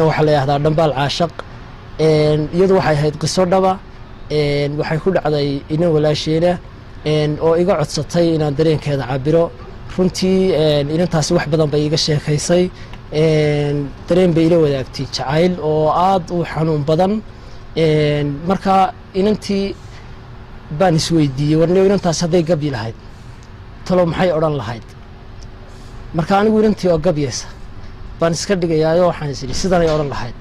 waxa la yiraahdaa dhambaal caashaq iyadu waxay ahayd qiso dhaba waxay ku dhacday inay walaasheena oo iga codsatay inaan dareenkeeda cabiro runtii inantaas wax badan bay iga sheekaysay dareen bay ila wadaagtay jacayl oo aad u xanuun badan marka inantii baan isweydiiyey warniyo inantaas hadday gabi lahayd talo maxay odhan lahayd marka anigu inantii oo gabyeysa baan iska dhigayaayo waxaan isiri sidanay odhan lahayd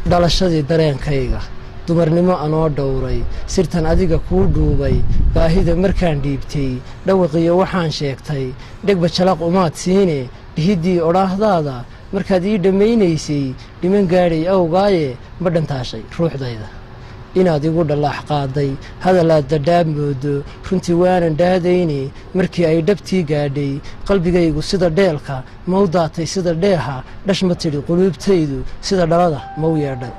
dhalashadii dareenkayga dumarnimo anoo dhowray sirtan adiga kuu dhuubay baahida markaan dhiibtay dhawaqiyo waxaan sheegtay dhegba jalaq umaad siine dhihiddii odhaahdaada markaad ii dhammaynaysay dhiman gaadhay awgaaye ma dhantaashay ruuxdayda inaad igu dhallaax qaaday hadalaad dadhaab moodo runtii waanan dhaadayne markii ay dhabtii gaadhay qalbigaygu sida dheelka mau daatay sida dheeha dhash ma tidhi quluubtaydu sida dhalada mau yeedhay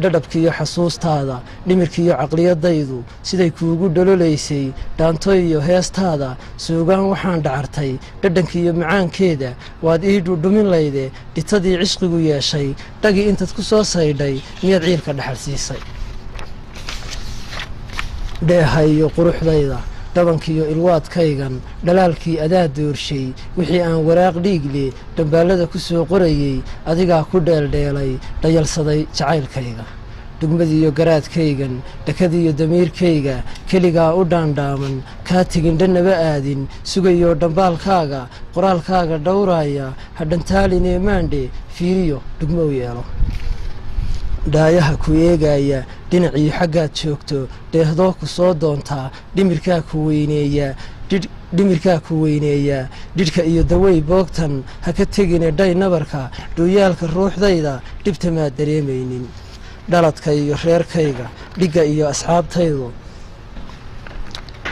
dhadhabkiiyo xasuustaada dhimirkiiyo caqliyadaydu siday kuugu dhalolaysay dhaantoy iyo heestaada suugaan waxaan dhacartay dhadhankiiyo macaankeeda waad ii dhudhumin layde dhitadii cishqigu yeeshay dhagii intaad ku soo saydhay miyaad ciilka dhaxal siisay dheeha iyo quruxdayda dhabankiiyo ilwaadkaygan dhalaalkii adaa doorshay wixii aan waraaq dhiigle dhambaallada ku soo qorayey adigaa ku dheeldheelay dhayalsaday jacaylkayga dugmadiiyo garaadkaygan dhakadiiyo damiirkayga keligaa u dhaandhaaman kaa tegin dhannaba aadin sugayoo dhambaalkaaga qoraalkaaga dhowraaya hadhantaalinee maandhe fiiriyo dhugmo u yeelo dhaayaha ku eegaya dhinacii xaggaad joogto dheehdoo ku soo doontaa dhimirkaa ku weyneeyaa dhidhka iyo dawey boogtan ha ka tegine dhay nabarka dhuuyaalka ruuxdayda dhibta maad dareemaynin dhaladka iyo reerkayga dhigga iyo asxaabtaydu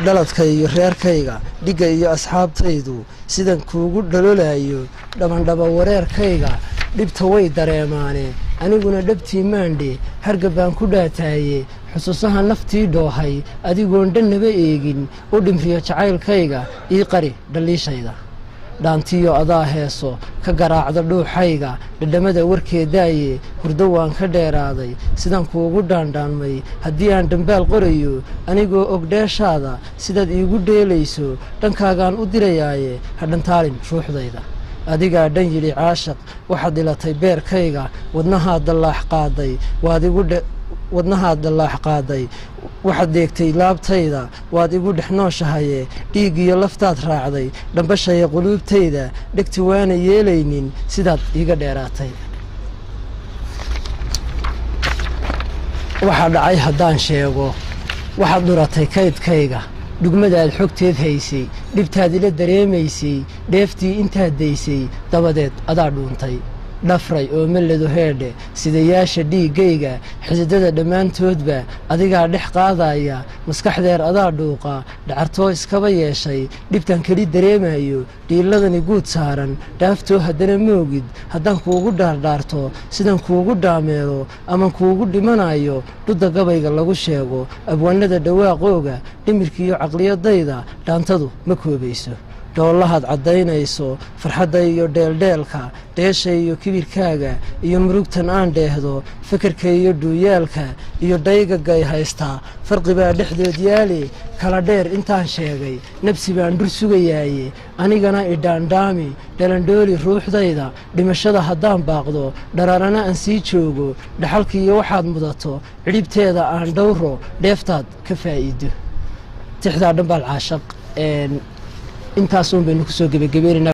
dhaladka iyo reerkayga dhigga iyo asxaabtaydu sidan kuugu dhalolayo dhabandhaba wareerkayga dhibta way dareemaane aniguna dhabtii maandhe harga baan ku dhaataaye xusuusaha naftii dhoohay adigoon dhannaba eegin u dhimriyo jacaylkayga ii qari dhaliishayda dhaantiyo adaa heeso ka garaacda dhuuxayga dhadhamada warkeedaaye hurdo waan ka dheeraaday sidaan kuugu dhaandhaanmay haddii aan dhambaal qorayo anigoo og dheeshaada sidaad iigu dheelayso dhankaagaan u dirayaaye hadhantaalin ruuxdayda adigaa dhan yidhi caashaq waxaad dhilatay beerkayga wadnahaad dallaax qaaday waxaad deegtay laabtayda waad igu dhex nooshahaye dhiiggiyo laftaad raacday dhambashaya quluubtayda dhegti waana yeelaynin sidaad iiga dheeraatay waxaa dhacay haddaan sheego waxaad dhuratay kaydkayga dhugmadaad xogteed haysay dhibtaad ila dareemaysay dheeftii intaad daysay dabadeed adaa dhuuntay dhafray oo mellado heedhe sidayaasha dhiiggayga xididada dhammaantoodba adigaa dhex qaadaya maskaxdeer adaa dhuuqa dhacartoo iskaba yeeshay dhibtan keli dareemayo dhiilladani guud saaran dhaaftoo haddana moogid haddaan kuugu dhaardhaarto sidan kuugu dhaameelo ama kuugu dhimanayo dhudda gabayga lagu sheego abwaanada dhawaaqooga dhimirkiiyo caqliyadayda dhaantadu ma koobayso dhoollahaad caddaynayso farxadda iyo dheeldheelka dheesha iyo kibirkaaga iyo murugtan aan dheehdo fekerka iyo dhuuyaalka iyo dhaygagay haystaa farqibaa dhexdeed yaali kala dheer intaan sheegay nabsi baan dhur sugayaaye anigana idhaandhaami dhalandhooli ruuxdayda dhimashada haddaan baaqdo dharaarana aan sii joogo dhaxalkiiyo waxaad mudato cidhibteeda aan dhowro dheeftaad ka faa'iido tixdaa dhambaal caashaq intaasuun baynu ku soo gebagabeynayna